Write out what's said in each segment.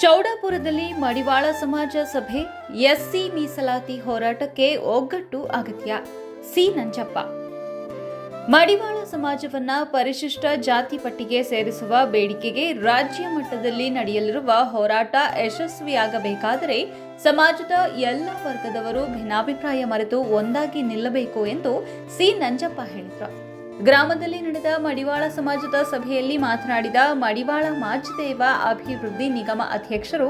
ಚೌಡಾಪುರದಲ್ಲಿ ಮಡಿವಾಳ ಸಮಾಜ ಸಭೆ. ಎಸ್ಸಿ ಮೀಸಲಾತಿ ಹೋರಾಟಕ್ಕೆ ಒಗ್ಗಟ್ಟು ಅಗತ್ಯ. ಸಿ ನಂಜಪ್ಪ. ಮಡಿವಾಳ ಸಮಾಜವನ್ನ ಪರಿಶಿಷ್ಟ ಜಾತಿ ಪಟ್ಟಿಗೆ ಸೇರಿಸುವ ಬೇಡಿಕೆಗೆ ರಾಜ್ಯ ಮಟ್ಟದಲ್ಲಿ ನಡೆಯಲಿರುವ ಹೋರಾಟ ಯಶಸ್ವಿಯಾಗಬೇಕಾದರೆ ಸಮಾಜದ ಎಲ್ಲ ವರ್ಗದವರು ಭಿನ್ನಾಭಿಪ್ರಾಯ ಮರೆತು ಒಂದಾಗಿ ನಿಲ್ಲಬೇಕು ಎಂದು ಸಿ ನಂಜಪ್ಪ ಹೇಳಿದರು. ಗ್ರಾಮದಲ್ಲಿ ನಡೆದ ಮಡಿವಾಳ ಸಮಾಜದ ಸಭೆಯಲ್ಲಿ ಮಾತನಾಡಿದ ಮಡಿವಾಳ ಮಾಚಿದೇವ ಅಭಿವೃದ್ಧಿ ನಿಗಮ ಅಧ್ಯಕ್ಷರು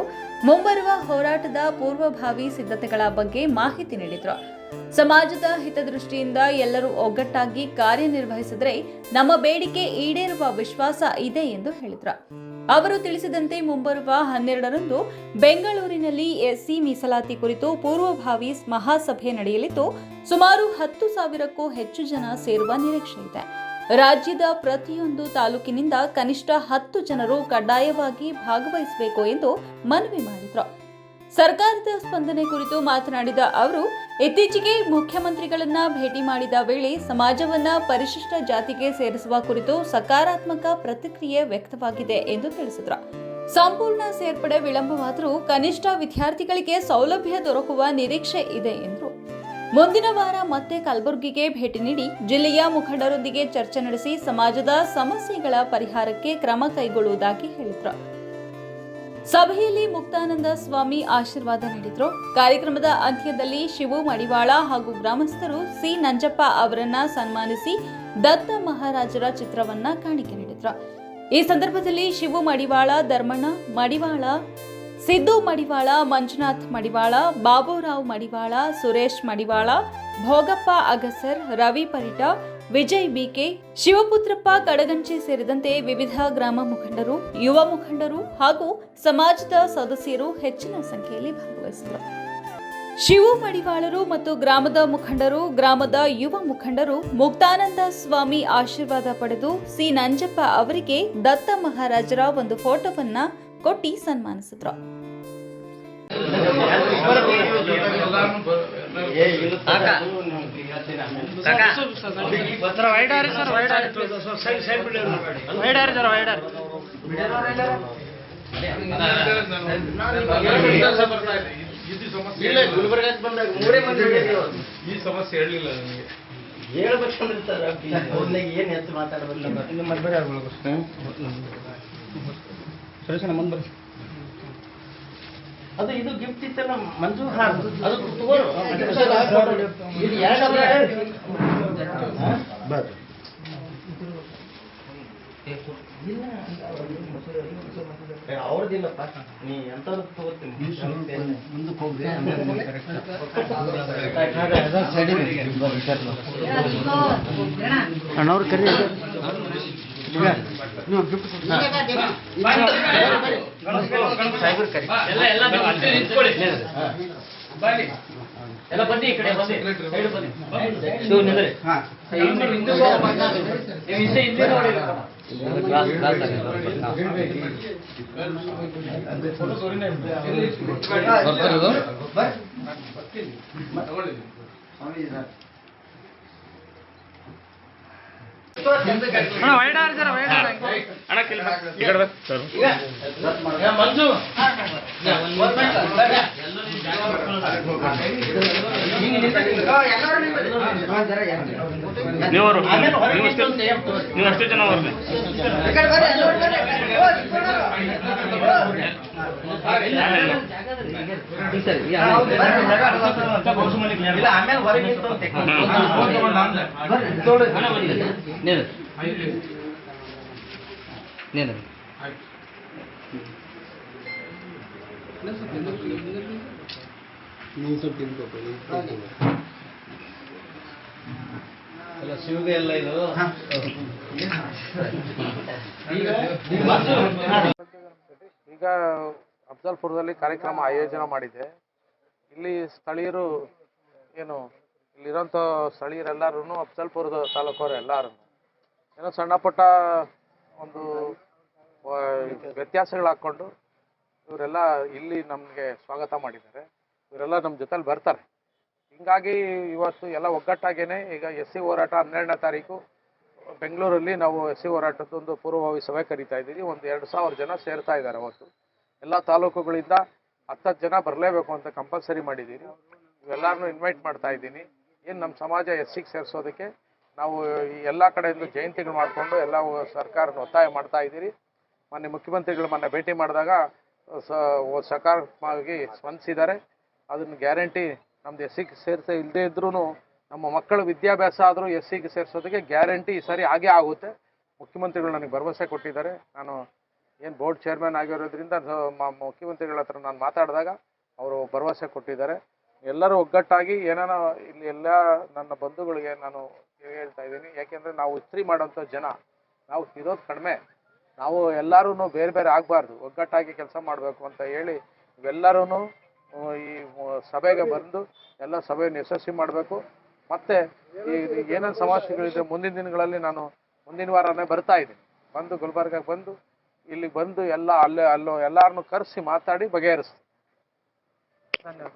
ಮುಂಬರುವ ಹೋರಾಟದ ಪೂರ್ವಭಾವಿ ಸಿದ್ಧತೆಗಳ ಬಗ್ಗೆ ಮಾಹಿತಿ ನೀಡಿದರು. ಸಮಾಜದ ಹಿತದೃಷ್ಟಿಯಿಂದ ಎಲ್ಲರೂ ಒಗ್ಗಟ್ಟಾಗಿ ಕಾರ್ಯನಿರ್ವಹಿಸಿದರೆ ನಮ್ಮ ಬೇಡಿಕೆ ಈಡೇರುವ ವಿಶ್ವಾಸ ಇದೆ ಎಂದು ಹೇಳಿದರು. ಅವರು ತಿಳಿಸಿದಂತೆ ಮುಂಬರುವ 12ರಂದು ಬೆಂಗಳೂರಿನಲ್ಲಿ ಎಸ್ಸಿ ಮೀಸಲಾತಿ ಕುರಿತು ಪೂರ್ವಭಾವಿ ಮಹಾಸಭೆ ನಡೆಯಲಿದ್ದು ಸುಮಾರು 10,000ಕ್ಕೂ ಹೆಚ್ಚು ಜನ ಸೇರುವ ನಿರೀಕ್ಷೆ ಇದೆ. ರಾಜ್ಯದ ಪ್ರತಿಯೊಂದು ತಾಲೂಕಿನಿಂದ ಕನಿಷ್ಠ 10 ಜನರು ಕಡ್ಡಾಯವಾಗಿ ಭಾಗವಹಿಸಬೇಕು ಎಂದು ಮನವಿ ಮಾಡಿದರು. ಸರ್ಕಾರದ ಸ್ಪಂದನೆ ಕುರಿತು ಮಾತನಾಡಿದ ಅವರು, ಇತ್ತೀಚೆಗೆ ಮುಖ್ಯಮಂತ್ರಿಗಳನ್ನ ಭೇಟಿ ಮಾಡಿದ ವೇಳೆ ಸಮಾಜವನ್ನ ಪರಿಶಿಷ್ಟ ಜಾತಿಗೆ ಸೇರಿಸುವ ಕುರಿತು ಸಕಾರಾತ್ಮಕ ಪ್ರತಿಕ್ರಿಯೆ ವ್ಯಕ್ತವಾಗಿದೆ ಎಂದು ತಿಳಿಸಿದರು. ಸಂಪೂರ್ಣ ಸೇರ್ಪಡೆ ವಿಳಂಬವಾದರೂ ಕನಿಷ್ಠ ವಿದ್ಯಾರ್ಥಿಗಳಿಗೆ ಸೌಲಭ್ಯ ದೊರಕುವ ನಿರೀಕ್ಷೆ ಇದೆ ಎಂದರು. ಮುಂದಿನ ವಾರ ಮತ್ತೆ ಕಲಬುರಗಿಗೆ ಭೇಟಿ ನೀಡಿ ಜಿಲ್ಲೆಯ ಮುಖಂಡರೊಂದಿಗೆ ಚರ್ಚೆ ನಡೆಸಿ ಸಮಾಜದ ಸಮಸ್ಯೆಗಳ ಪರಿಹಾರಕ್ಕೆ ಕ್ರಮ ಕೈಗೊಳ್ಳುವುದಾಗಿ ಹೇಳಿದರು. ಸಭೆಯಲ್ಲಿ ಮುಕ್ತಾನಂದ ಸ್ವಾಮಿ ಆಶೀರ್ವಾದ ನೀಡಿದರು. ಕಾರ್ಯಕ್ರಮದ ಅಂತ್ಯದಲ್ಲಿ ಶಿವು ಮಡಿವಾಳ ಹಾಗೂ ಗ್ರಾಮಸ್ಥರು ಸಿ ನಂಜಪ್ಪ ಅವರನ್ನ ಸನ್ಮಾನಿಸಿ ದತ್ತ ಮಹಾರಾಜರ ಚಿತ್ರವನ್ನ ಕಾಣಿಕೆ ನೀಡಿದರು. ಈ ಸಂದರ್ಭದಲ್ಲಿ ಶಿವು ಮಡಿವಾಳ, ಧರ್ಮಣ್ಣ ಮಡಿವಾಳ, ಸಿದ್ದು ಮಡಿವಾಳ, ಮಂಜುನಾಥ್ ಮಡಿವಾಳ, ಬಾಬುರಾವ್ ಮಡಿವಾಳ, ಸುರೇಶ್ ಮಡಿವಾಳ, ಭೋಗಪ್ಪ ಅಗಸರ್, ರವಿ ಪರಿಟ, ವಿಜಯ್ ಬಿಕೆ, ಶಿವಪುತ್ರಪ್ಪ ಕಡಗಂಚಿ ಸೇರಿದಂತೆ ವಿವಿಧ ಗ್ರಾಮ ಮುಖಂಡರು, ಯುವ ಮುಖಂಡರು ಹಾಗೂ ಸಮಾಜದ ಸದಸ್ಯರು ಹೆಚ್ಚಿನ ಸಂಖ್ಯೆಯಲ್ಲಿ ಭಾಗವಹಿಸಿದರು. ಶಿವು ಮಡಿವಾಳರು ಮತ್ತು ಗ್ರಾಮದ ಮುಖಂಡರು, ಗ್ರಾಮದ ಯುವ ಮುಖಂಡರು ಮುಕ್ತಾನಂದ ಸ್ವಾಮಿ ಆಶೀರ್ವಾದ ಪಡೆದು ಸಿ ನಂಜಪ್ಪ ಅವರಿಗೆ ದತ್ತ ಮಹಾರಾಜರ ಒಂದು ಫೋಟೋವನ್ನ ಕೊಟ್ಟಿ ಸನ್ಮಾನಿಸಿದರು. ಈ ಸಮಸ್ಯೆ ಹೇಳಲಿಲ್ಲ ನನಗೆ ಏನ್ ಹೆಚ್ಚು ಮಾತಾಡಬಲ್ಲ ಅದು ಇದು ಗಿಫ್ಟ್ ಇತ್ತಲ್ಲ ಮಂಜು ಅದು ಅವ್ರದಿಲ್ಲಪ್ಪ, ನೀ ಎಂತವ್ರು ತಗೋತೀನಿ ಮುಂದಕ್ಕೆ ಹೋಗ್ರಿ. ಅಣ್ಣವ್ರು ಕರಿ ನೀವು ಗಿಫ್ಟ್ ಸಾಹೇಬ್ರು ಕರಿ ಎಲ್ಲ ಬನ್ನಿ, ಈ ಕಡೆ ಬನ್ನಿ, ಶಿವ ನಿಂದ್ರಿ. ಮಂಜು ನೀವು ಅಷ್ಟು ಜನ ಆಮೇಲೆ ಹೊರಗೆ ಶಿವಗೆ ಎಲ್ಲ ಇದು ಈಗ ಅಫ್ಜಲ್ಪುರದಲ್ಲಿ ಕಾರ್ಯಕ್ರಮ ಆಯೋಜನೆ ಮಾಡಿದೆ. ಇಲ್ಲಿ ಸ್ಥಳೀಯರು ಏನು ಇಲ್ಲಿರೋಂಥ ಸ್ಥಳೀಯರೆಲ್ಲರೂ ಅಫ್ಜಲ್ಪುರದ ತಾಲೂಕವರು ಎಲ್ಲರೂ ಏನೋ ಸಣ್ಣ ಪುಟ್ಟ ಒಂದು ವ್ಯತ್ಯಾಸಗಳು ಹಾಕ್ಕೊಂಡು ಇವರೆಲ್ಲ ಇಲ್ಲಿ ನಮಗೆ ಸ್ವಾಗತ ಮಾಡಿದ್ದಾರೆ. ಇವರೆಲ್ಲ ನಮ್ಮ ಜೊತೆಲಿ ಬರ್ತಾರೆ. ಹಿಂಗಾಗಿ ಇವತ್ತು ಎಲ್ಲ ಒಗ್ಗಟ್ಟಾಗೇನೆ ಈಗ ಎಸ್ ಸಿ ಹೋರಾಟ 12ನೇ ತಾರೀಕು ಬೆಂಗಳೂರಲ್ಲಿ ನಾವು ಎಸ್ ಸಿ ಹೋರಾಟದೊಂದು ಪೂರ್ವಭಾವಿ ಸಭೆ ಕರೀತಾ ಇದ್ದೀವಿ. ಒಂದು 2,000 ಜನ ಸೇರ್ತಾ ಇದ್ದಾರೆ. ಅವತ್ತು ಎಲ್ಲ ತಾಲೂಕುಗಳಿಂದ 10 ಜನ ಬರಲೇಬೇಕು ಅಂತ ಕಂಪಲ್ಸರಿ ಮಾಡಿದ್ದೀರಿ. ಇವೆಲ್ಲರನ್ನೂ ಇನ್ವೈಟ್ ಮಾಡ್ತಾ ಇದ್ದೀನಿ. ಏನು ನಮ್ಮ ಸಮಾಜ SCಗೆ ಸೇರಿಸೋದಕ್ಕೆ ನಾವು ಈ ಎಲ್ಲ ಕಡೆಯಿಂದ ಜಯಂತಿಗಳು ಮಾಡಿಕೊಂಡು ಎಲ್ಲ ಸರ್ಕಾರನ ಒತ್ತಾಯ ಮಾಡ್ತಾ ಇದ್ದೀರಿ. ಮೊನ್ನೆ ಮುಖ್ಯಮಂತ್ರಿಗಳು ಭೇಟಿ ಮಾಡಿದಾಗ ಸಕಾರಾತ್ಮಕವಾಗಿ ಸ್ಪಂದಿಸಿದ್ದಾರೆ. ಅದನ್ನು ಗ್ಯಾರಂಟಿ ನಮ್ದು SCಗೆ ಸೇರಿಸೇ ಇಲ್ಲದೇ ಇದ್ರೂ ನಮ್ಮ ಮಕ್ಕಳ ವಿದ್ಯಾಭ್ಯಾಸ ಆದರೂ SCಗೆ ಸೇರಿಸೋದಕ್ಕೆ ಗ್ಯಾರಂಟಿ ಈ ಸರಿ ಆಗೇ ಆಗುತ್ತೆ. ಮುಖ್ಯಮಂತ್ರಿಗಳು ನನಗೆ ಭರವಸೆ ಕೊಟ್ಟಿದ್ದಾರೆ. ನಾನು ಏನು ಬೋರ್ಡ್ ಚೇರ್ಮನ್ ಆಗಿರೋದ್ರಿಂದ ಮುಖ್ಯಮಂತ್ರಿಗಳ ಹತ್ರ ನಾನು ಮಾತಾಡಿದಾಗ ಅವರು ಭರವಸೆ ಕೊಟ್ಟಿದ್ದಾರೆ. ಎಲ್ಲರೂ ಒಗ್ಗಟ್ಟಾಗಿ ಏನಾನ ಇಲ್ಲಿ ಎಲ್ಲ ನನ್ನ ಬಂಧುಗಳಿಗೆ ನಾನು ಹೇಳ್ತಾ ಇದ್ದೀನಿ. ಯಾಕೆಂದರೆ ನಾವು ಇಸ್ತ್ರಿ ಮಾಡೋಂಥ ಜನ, ನಾವು ಇರೋದು ಕಡಿಮೆ, ನಾವು ಎಲ್ಲರೂ ಬೇರೆ ಬೇರೆ ಆಗಬಾರ್ದು, ಒಗ್ಗಟ್ಟಾಗಿ ಕೆಲಸ ಮಾಡಬೇಕು ಅಂತ ಹೇಳಿ ಇವೆಲ್ಲರೂ ಈ ಸಭೆಗೆ ಬಂದು ಎಲ್ಲ ಸಭೆಯನ್ನು ಯಶಸ್ವಿ ಮಾಡಬೇಕು. ಮತ್ತು ಈ ಏನೇನು ಸಮಸ್ಯೆಗಳಿದೆ ಮುಂದಿನ ದಿನಗಳಲ್ಲಿ ನಾನು ಮುಂದಿನ ವಾರನೇ ಬರ್ತಾ ಇದ್ದೀನಿ. ಬಂದು ಗುಲ್ಬರ್ಗಕ್ಕೆ ಬಂದು ಇಲ್ಲಿಗೆ ಬಂದು ಎಲ್ಲ ಅಲ್ಲೋ ಎಲ್ಲರನ್ನೂ ಕರೆಸಿ ಮಾತಾಡಿ ಬಗೆಹರಿಸ್ತೀನಿ. ಧನ್ಯವಾದ.